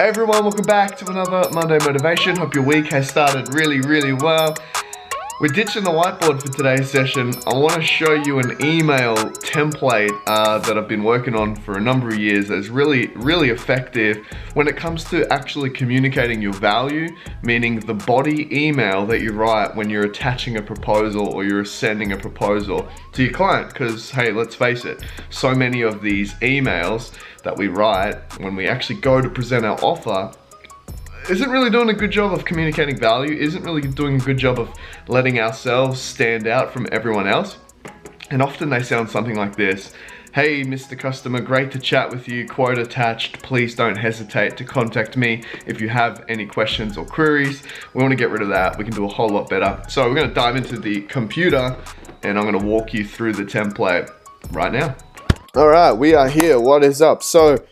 Hey everyone, welcome back to another Monday Motivation. Hope your week has started really well. We're ditching the whiteboard for today's session. I want to show you an email template that I've been working on for a number of years that's really effective when it comes to actually communicating your value, meaning the body email that you write when you're attaching a proposal or you're sending a proposal to your client. Because hey, let's face it, so many of these emails that we write when we actually go to present our offer isn't really doing a good job of communicating value, isn't really doing a good job of letting ourselves stand out from everyone else. And often they sound something like this. Hey, Mr. Customer, great to chat with you. Quote attached. Please don't hesitate to contact me if you have any questions or queries. We want to get rid of that. We can do a whole lot better. So we're going to dive into the computer and I'm going to walk you through the template right now. All right, we are here. What is up? So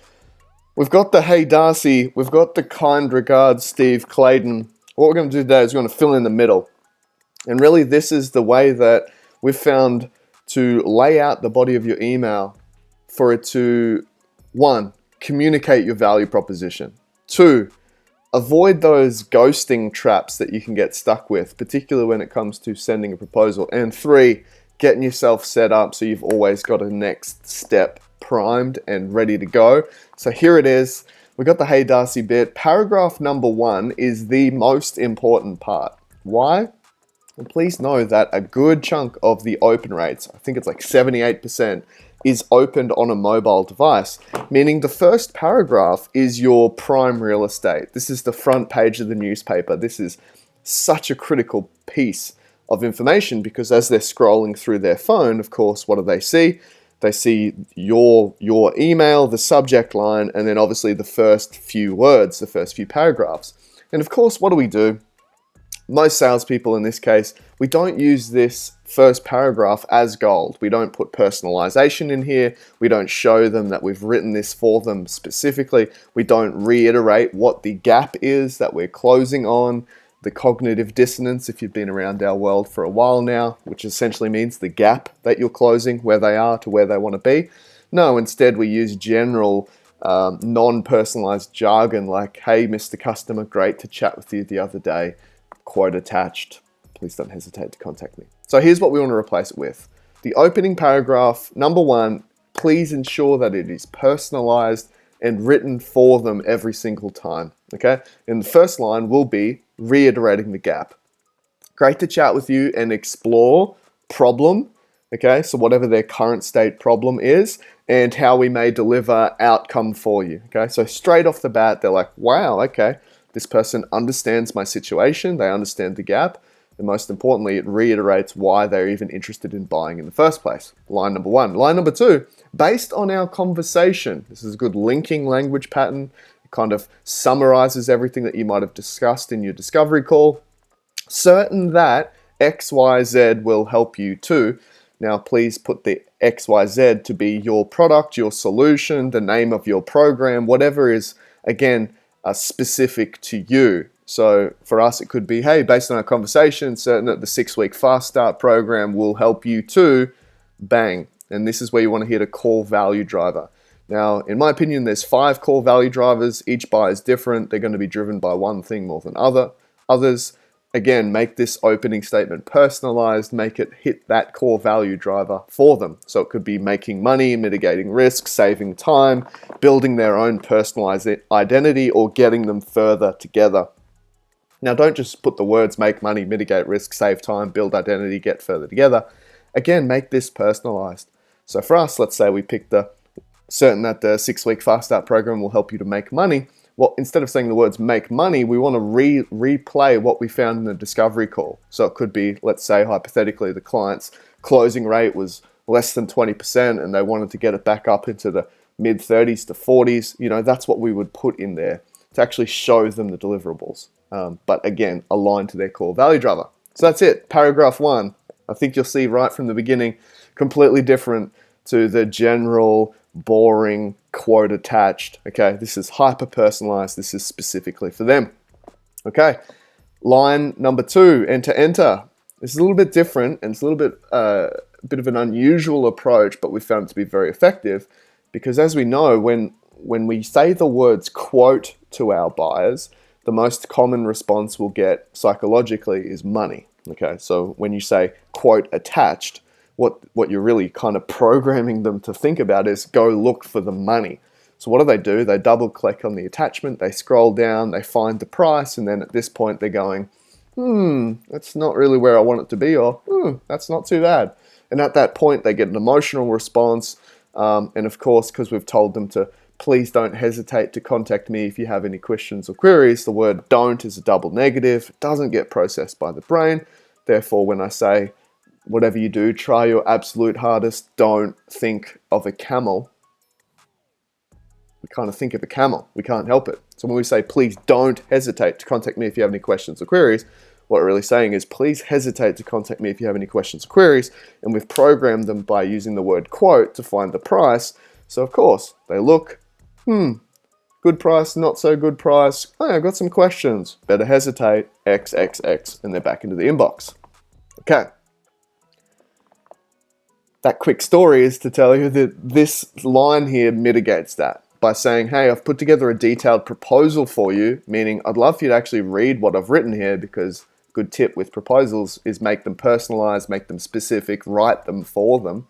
we've got the Hey Darcy, we've got the kind regards Steve Clayton. What we're going to do today is we're going to fill in the middle. And really this is the way that we've found to lay out the body of your email for it to, 1, communicate your value proposition. 2, avoid those ghosting traps that you can get stuck with, particularly when it comes to sending a proposal. And 3, getting yourself set up so you've always got a next step primed and ready to go. So here it is. We got the Hey Darcy bit. Paragraph number 1 is the most important part. Why? And please know that a good chunk of the open rates, I think it's like 78%, is opened on a mobile device, meaning the first paragraph is your prime real estate. This is the front page of the newspaper. This is such a critical piece of information because as they're scrolling through their phone, of course, what do they see? They see your email, the subject line, and then obviously the first few words, the first few paragraphs. And of course, what do? Most salespeople in this case, we don't use this first paragraph as gold. We don't put personalization in here. We don't show them that we've written this for them specifically. We don't reiterate what the gap is that we're closing on. The cognitive dissonance, if you've been around our world for a while now, which essentially means the gap that you're closing, where they are to where they want to be. No, instead we use general non-personalized jargon like, hey, Mr. Customer, great to chat with you the other day. Quote attached. Please don't hesitate to contact me. So here's what we want to replace it with. The opening paragraph, number 1, please ensure that it is personalized and written for them every single time, okay? And the first line will be reiterating the gap. Great to chat with you and explore problem, okay? So whatever their current state problem is and how we may deliver outcome for you, okay? So straight off the bat, they're like, wow, okay, this person understands my situation, they understand the gap, and most importantly, it reiterates why they're even interested in buying in the first place. Line number 1. Line number 2, based on our conversation, this is a good linking language pattern. It kind of summarizes everything that you might have discussed in your discovery call. Certain that XYZ will help you too. Now, please put the XYZ to be your product, your solution, the name of your program, whatever is, again, specific to you. So for us, it could be, hey, based on our conversation, certain that the 6-week Fast Start program will help you too, bang. And this is where you want to hit a core value driver. Now, in my opinion, there's 5 core value drivers. Each buy is different. They're going to be driven by one thing more than others. Again, make this opening statement personalized, make it hit that core value driver for them. So it could be making money, mitigating risk, saving time, building their own personalized identity, or getting them further together. Now, don't just put the words make money, mitigate risk, save time, build identity, get further together. Again, make this personalized. So for us, let's say we pick the certain that the 6-week Fast Start program will help you to make money. Well, instead of saying the words make money, we want to replay what we found in the discovery call. So it could be, let's say hypothetically, the client's closing rate was less than 20% and they wanted to get it back up into the mid 30s to 40s. You know, that's what we would put in there to actually show them the deliverables. But again, aligned to their core value driver. So that's it. Paragraph 1. I think you'll see right from the beginning, completely different to the general boring quote attached. Okay, this is hyper personalized. This is specifically for them. Okay, line number 2, enter. This is a little bit different and it's a little bit bit of an unusual approach, but we found it to be very effective because as we know, when we say the words quote to our buyers, the most common response we'll get psychologically is money. Okay, so when you say quote attached, what you're really kind of programming them to think about is go look for the money. So what do? They double click on the attachment, they scroll down, they find the price, and then at this point they're going, that's not really where I want it to be, or that's not too bad. And at that point they get an emotional response, and of course, because we've told them to please don't hesitate to contact me if you have any questions or queries, the word don't is a double negative. It doesn't get processed by the brain. Therefore, when I say, whatever you do, try your absolute hardest, don't think of a camel. We kind of think of a camel. We can't help it. So when we say, please don't hesitate to contact me if you have any questions or queries, what we're really saying is, please hesitate to contact me if you have any questions or queries. And we've programmed them by using the word quote to find the price. So of course, they look, good price, not so good price. Oh, I've got some questions. Better hesitate, XXX, and they're back into the inbox. Okay. That quick story is to tell you that this line here mitigates that by saying, hey, I've put together a detailed proposal for you, meaning I'd love for you to actually read what I've written here, because good tip with proposals is make them personalized, make them specific, write them for them,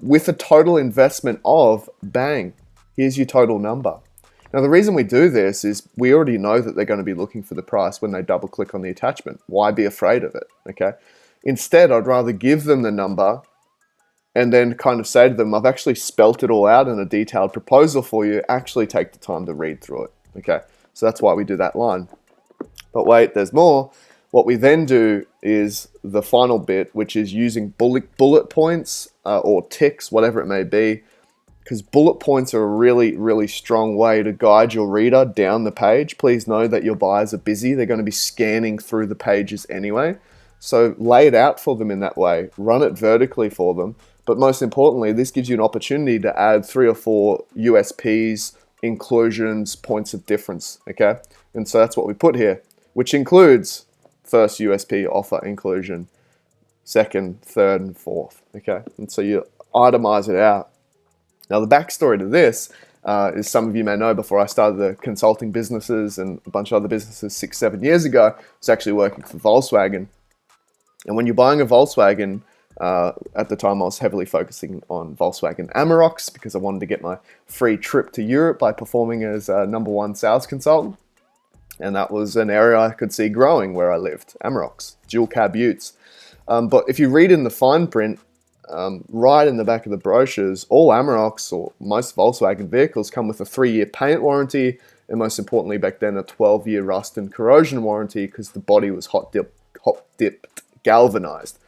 with a total investment of, bang, here's your total number. Now, the reason we do this is we already know that they're going to be looking for the price when they double click on the attachment. Why be afraid of it? Okay. Instead, I'd rather give them the number and then kind of say to them, I've actually spelt it all out in a detailed proposal for you. Actually take the time to read through it. Okay. So that's why we do that line. But wait, there's more. What we then do is the final bit, which is using bullet points or ticks, whatever it may be, because bullet points are a really, really strong way to guide your reader down the page. Please know that your buyers are busy. They're going to be scanning through the pages anyway. So lay it out for them in that way. Run it vertically for them. But most importantly, this gives you an opportunity to add 3 or 4 USPs, inclusions, points of difference. Okay? And so that's what we put here, which includes first USP, offer, inclusion, second, third, and fourth. Okay? And so you itemize it out. Now, the backstory to this is, some of you may know, before I started the consulting businesses and a bunch of other businesses 6-7 years ago, I was actually working for Volkswagen. And when you're buying a Volkswagen, at the time I was heavily focusing on Volkswagen Amarok because I wanted to get my free trip to Europe by performing as a #1 sales consultant. And that was an area I could see growing where I lived, Amaroks, dual cab utes. But if you read in the fine print, right in the back of the brochures, all Amaroks or most Volkswagen vehicles come with a 3-year paint warranty, and most importantly back then a 12-year rust and corrosion warranty, because the body was hot dipped galvanized.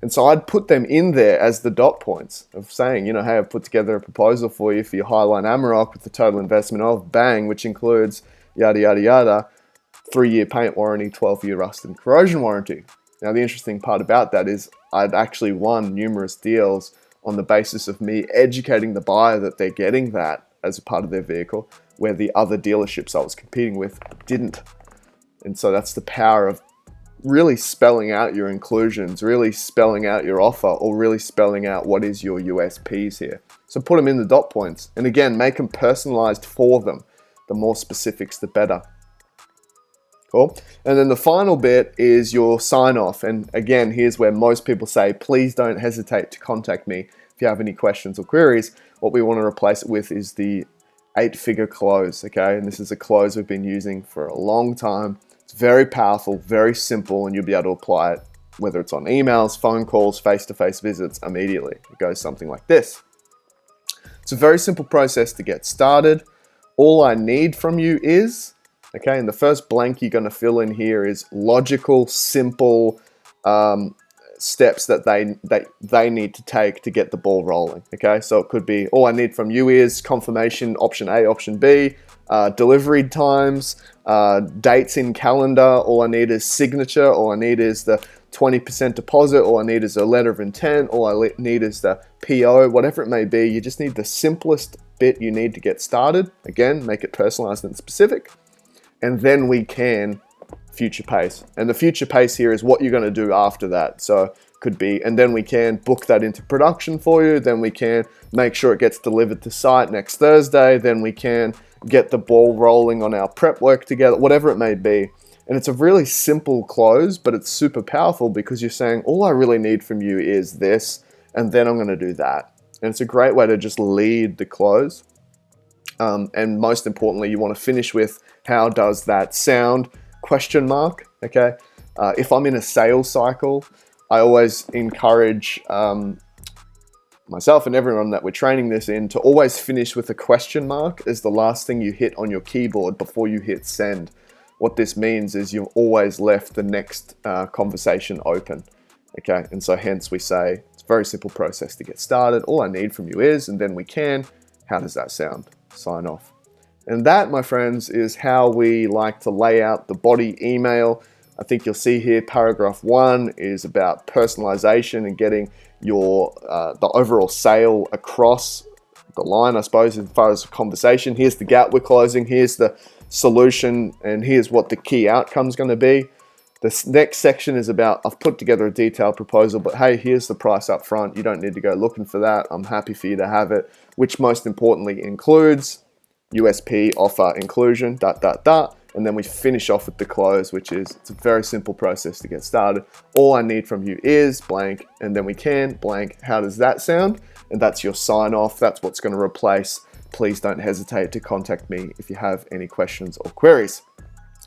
And so I'd put them in there as the dot points of saying, hey, I've put together a proposal for you for your Highline Amarok with the total investment of, bang, which includes yada yada yada, 3-year paint warranty, 12-year rust and corrosion warranty. Now, the interesting part about that is I'd actually won numerous deals on the basis of me educating the buyer that they're getting that as a part of their vehicle, where the other dealerships I was competing with didn't. And so that's the power of really spelling out your inclusions, really spelling out your offer, or really spelling out what is your USPs here. So put them in the dot points. And again, make them personalized for them. The more specifics, the better. Cool. And then the final bit is your sign off. And again, here's where most people say, please don't hesitate to contact me if you have any questions or queries. What we want to replace it with is the 8-figure close. Okay. And this is a close we've been using for a long time. It's very powerful, very simple, and you'll be able to apply it, whether it's on emails, phone calls, face-to-face visits, immediately. It goes something like this. It's a very simple process to get started. All I need from you is, okay, and the first blank you're going to fill in here is logical, simple steps that they need to take to get the ball rolling. Okay, so it could be, all I need from you is confirmation, option A, option B, delivery times, dates in calendar. All I need is signature. All I need is the 20% deposit. All I need is a letter of intent. All I need is the PO, whatever it may be. You just need the simplest bit you need to get started. Again, make it personalized and specific. And then we can future pace. And the future pace here is what you're going to do after that. So could be, and then we can book that into production for you. Then we can make sure it gets delivered to site next Thursday. Then we can, get the ball rolling on our prep work together, whatever it may be. And it's a really simple close, but it's super powerful because you're saying, all I really need from you is this, and then I'm going to do that. And it's a great way to just lead the close. And most importantly, you want to finish with, how does that sound? Question mark. Okay. If I'm in a sales cycle, I always encourage myself and everyone that we're training this in to always finish with a question mark as the last thing you hit on your keyboard before you hit send. What this means is you've always left the next conversation open. Okay. And so hence we say, it's a very simple process to get started. All I need from you is, and then we can, how does that sound? Sign off. And that, my friends, is how we like to lay out the body email. I think you'll see here paragraph 1 is about personalization and getting your the overall sale across the line, I suppose, as far as conversation. Here's the gap we're closing, here's the solution, and here's what the key outcome is going to be. This next section is about, I've put together a detailed proposal, but hey, here's the price up front. You don't need to go looking for that. I'm happy for you to have it, which most importantly includes USP, offer, inclusion, ... And then we finish off with the close, which is, it's a very simple process to get started. All I need from you is blank, and then we can blank. How does that sound? And that's your sign off. That's what's going to replace. Please don't hesitate to contact me if you have any questions or queries.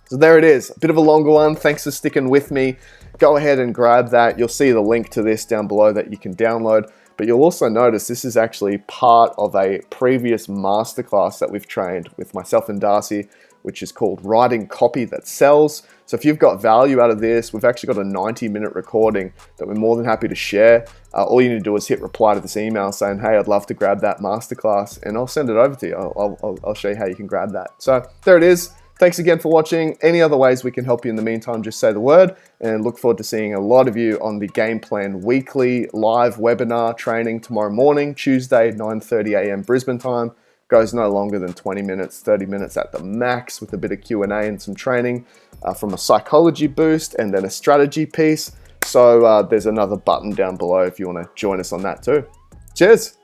So there it is, a bit of a longer one. Thanks for sticking with me. Go ahead and grab that. You'll see the link to this down below that you can download. But you'll also notice this is actually part of a previous masterclass that we've trained with myself and Darcy, which is called Writing Copy That Sells. So if you've got value out of this, we've actually got a 90-minute recording that we're more than happy to share. All you need to do is hit reply to this email saying, hey, I'd love to grab that masterclass, and I'll send it over to you. I'll show you how you can grab that. So there it is. Thanks again for watching. Any other ways we can help you in the meantime, just say the word, and look forward to seeing a lot of you on the Game Plan Weekly live webinar training tomorrow morning, Tuesday, 9:30 a.m. Brisbane time. Goes no longer than 20 minutes, 30 minutes at the max, with a bit of Q&A and some training from a psychology boost and then a strategy piece. So there's another button down below if you want to join us on that too. Cheers.